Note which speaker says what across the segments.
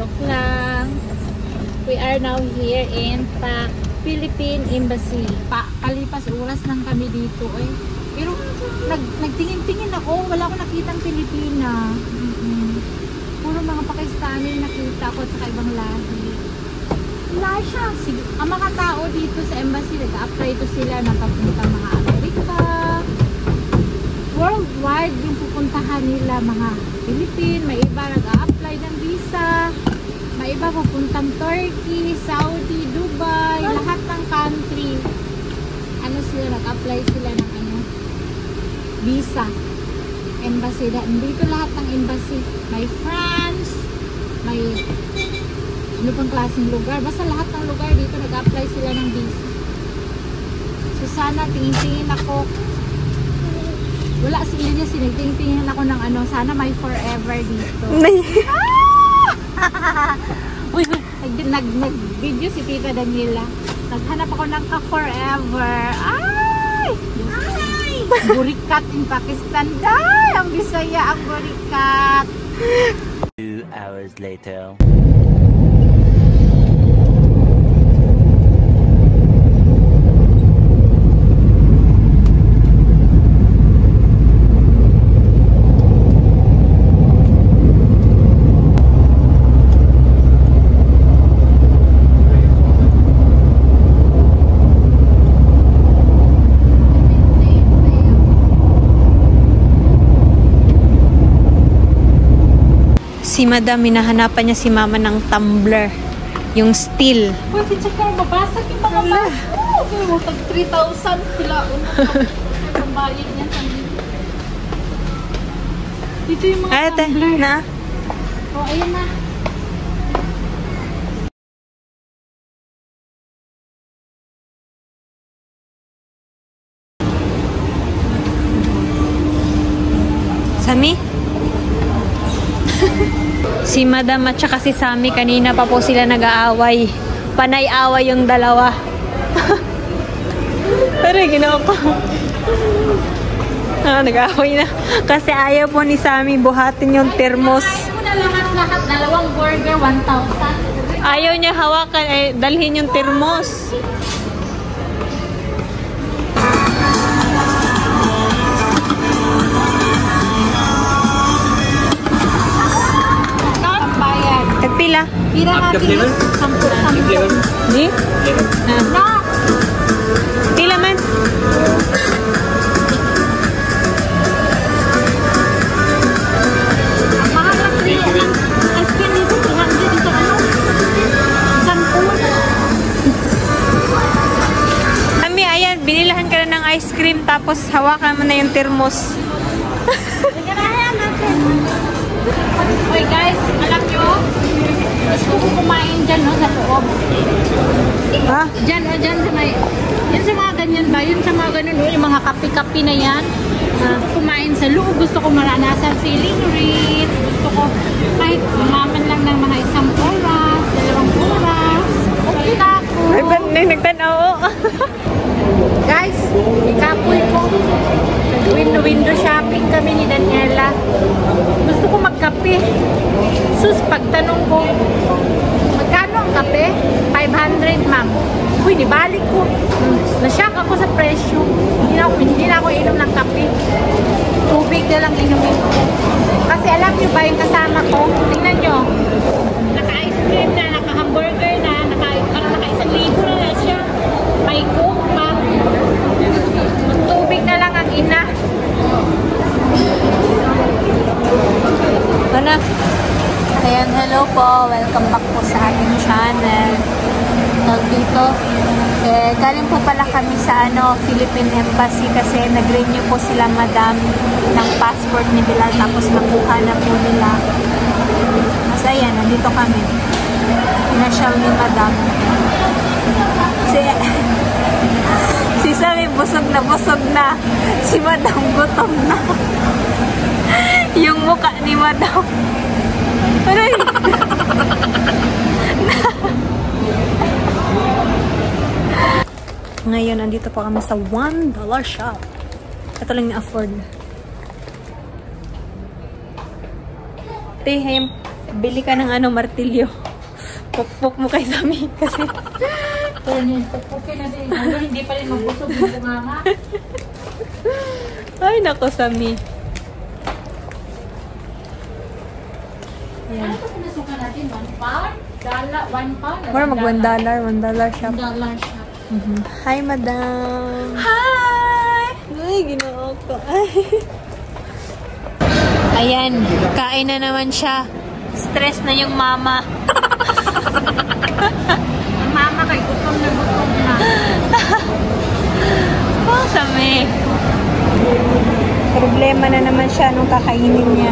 Speaker 1: Joke lang. We are now here in Philippine Embassy. Kalipas oras lang kami dito eh. Pero nagtingin-tingin ako, wala akong nakitang Pilipina. Puro mga Pakistani yung nakita ko at saka ibang lahi. Wala siya. Ang mga tao dito sa embassy, nag-apply ito sila ng papuntang mga Amerika. Worldwide yung pupuntahan nila, mga Philippine, may iba nag-a-apply ng visa. May iba pupuntang Turkey, Saudi, Dubai, lahat ng country. Ano sila, nag-apply sila ng visa. Embassy. Dito lahat ng embassy. May France, may ano pang klaseng lugar. Basta lahat ng lugar dito nag-apply sila ng visa. So sana tingin-tingin ako. Wala si Ilya, sinigtingin ako ng ano, sana may forever dito. Uy, nag-video si Tita Daniela. Naghanap ako ng ka-forever. Ay! Burikat in Pakistan. Ay! Ang Bisaya ang burikat.
Speaker 2: 2 hours later.
Speaker 3: Si Madam, hinahanapan niya si Mama ng tumbler. Yung steel.
Speaker 1: Uy, check ka, mabasag yung mga bas. Oh, tag 3,000 kila. Ang bayad niya sa dito yung mga tumbler.
Speaker 3: Na?
Speaker 1: Oh, ayan na.
Speaker 3: Sami? Si Madam at saka si Sami kanina pa po sila nag-aaway. Panay-away yung dalawa. Pero ginawa pa. Nag-aaway na. Kasi ayaw po ni Sami buhatin yung thermos.
Speaker 1: Ayaw mo na lahat. Dalawang burger, 1,000.
Speaker 3: Ayaw niya hawakan, dalhin yung thermos. Pila?
Speaker 1: Pila natin 10.
Speaker 3: Di?
Speaker 1: Na!
Speaker 3: Pila man?
Speaker 1: Mahal lang rin. Ang spin dito, 200 dito ano? 10.
Speaker 3: Ami, ayan, binilahan ka na ng ice cream tapos hawakan mo na yung thermos.
Speaker 1: Naganahan natin. Okay guys, alam nyo, gusto ko kumain dyan, no, sa loob.
Speaker 3: Ha?
Speaker 1: Dyan, dyan sa may, yan sa mga ganyan ba? Yun sa mga ganun, yung mga kapi-kapi na yan. Gusto ko kumain sa loob, gusto ko maranasan feeling rich, gusto ko kahit umaman lang ng mga 1 oras, 2 oras, okay na ako.
Speaker 3: Ay, ba't nagtanaw?
Speaker 1: Guys, ikapoy ko. Window shopping kami ni Daniela. Gusto ko magkape. Sus, pagtanong ko, magkano ang kape? 500, ma'am. Uy, nibalik ko. Nashock ako sa presyo. Hindi na ako inom ng kape. Tubig na lang inumin ko. Kasi alam niyo ba yung kasama ko? Tingnan nyo. Naka-ice cream na, naka-hamburger na, parang naka-1,000 na siya. May coke pa. Tubig na lang ang ina.
Speaker 3: Ano?
Speaker 4: Ayan, hello po. Welcome back po sa ating channel. Dito, galing po pala kami sa Philippine Embassy kasi nag-renew po sila Madam ng passport ni Bilal tapos nakuha na po nila. Mas ayan, nandito kami. Pinasyal ni Madam. Si Sami busog na. Si Madam gutom na. Yung mukha ni Madam. Aray!
Speaker 3: Ngayon, nandito po kami sa $1 shop. Ito lang na-afford. Bili ka ng ano, martilyo. Pukpuk mo kay Sami kasi.
Speaker 1: Pero yun, pupukin na din. Hanggang hindi pa rin magbusog yung bunganga.
Speaker 3: Ay, nako, Sami.
Speaker 1: Ano pa pinasukan natin? 1 pound? $1 pound?
Speaker 3: Mara mag $1 shop.
Speaker 1: $1 siya.
Speaker 3: Hi, madam. Hi! Ay, ginoo ko. Ayan, kain na naman siya. Stress na yung mama.
Speaker 1: Ang mama kay gutom na.
Speaker 3: Oh, Sami. Problema na naman siya nung kakainin niya.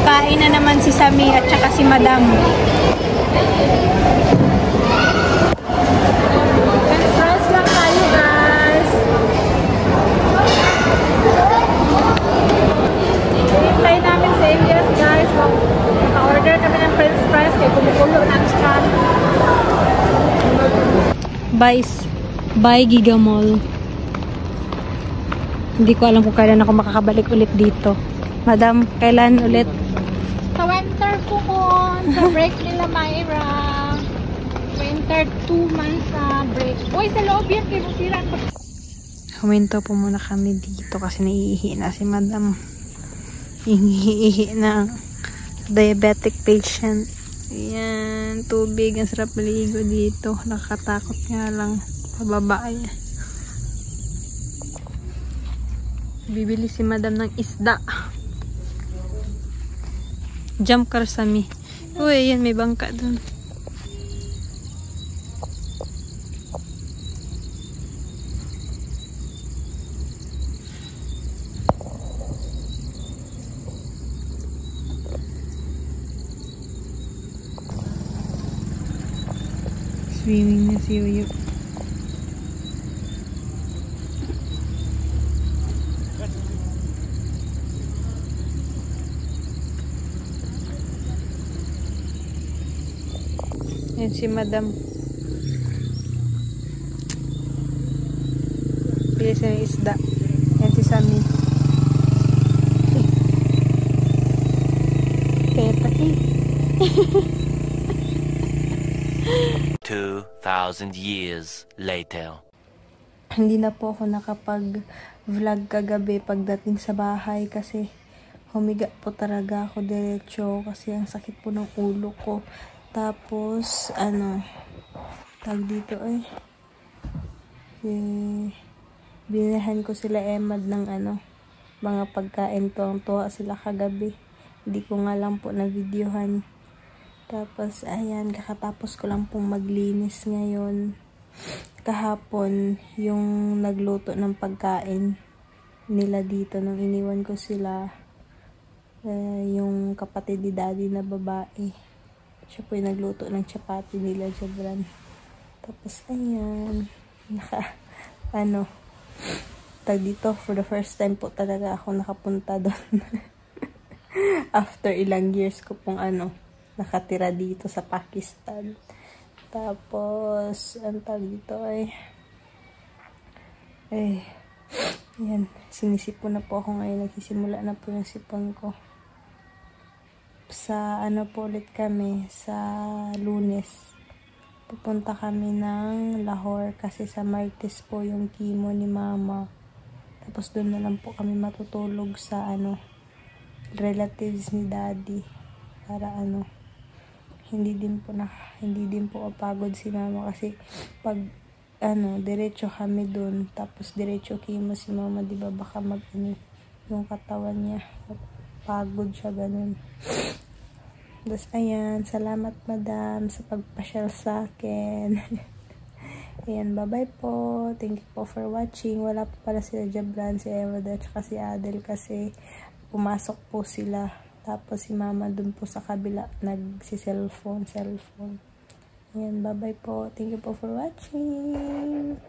Speaker 3: Kain na naman si Sami at saka si madam.
Speaker 1: Stress lang tayo, guys. Hintay namin sa Elias, guys. Naka-order kami ng french fries kaya kumukulo ng strap.
Speaker 3: Bye Giga Mall. Hindi ko alam kung kailan ako makakabalik ulit dito. Madam, kailan ulit?
Speaker 1: Sa winter po ko. Sa break nila, Myra. Winter 2 months na break. Uy, sa loob yan. Kaya masira ko.
Speaker 3: Huminto po muna kami dito kasi naiihi na si madam. Ihi na diabetic patient. Ayan, tubig. Ang sarap maligo dito. Nakakatakot nga lang. Pababa niya. Bibili si madam ng isda. Jump car, Sami. Uy, yan, may bangka dun. Swimming na si Yuyu. Yan si madam. Pili siya ng isda. Yan si Sami. Petaki.
Speaker 2: 2,000 years later.
Speaker 3: Hindi na po ako nakapag-vlog kagabi pagdating sa bahay kasi humiga po talaga ako diretso kasi ang sakit po ng ulo ko. Tapos, tag dito binahan ko sila Emad ng mga pagkain. Tuwang-tuwa sila kagabi. Hindi ko nga lang po na videohan. Tapos, ayan, kakatapos ko lang pong maglinis ngayon. Kahapon, yung nagluto ng pagkain nila dito nung iniwan ko sila, yung kapatid ni daddy na babae. Siya po yung nagluto ng chapati nila, Jabran. Tapos, ayan, tag dito, for the first time po talaga ako nakapunta doon. After ilang years ko pong nakatira dito sa Pakistan. Tapos, ang tag dito yan, sinisipon na po ako ngayon. Nagsisimula na po yung sipon ko. Sa po ulit kami, sa Lunes. Pupunta kami ng Lahore kasi sa Martes po yung chemo ni mama. Tapos doon na lang po kami matutulog sa relatives ni daddy. Para hindi din po mapagod si mama kasi pag diretso kami doon tapos diretso chemo si mama, di ba baka yung katawan niya pagod siya ganun. Tapos ayan, salamat madam sa pagpasyal sa akin. Ayan, bye-bye po. Thank you po for watching. Wala po pala sila Jabran, si Emad at saka si Adel kasi pumasok po sila. Tapos si mama dun po sa kabila nagsi-cellphone. Ayan, bye-bye po. Thank you po for watching.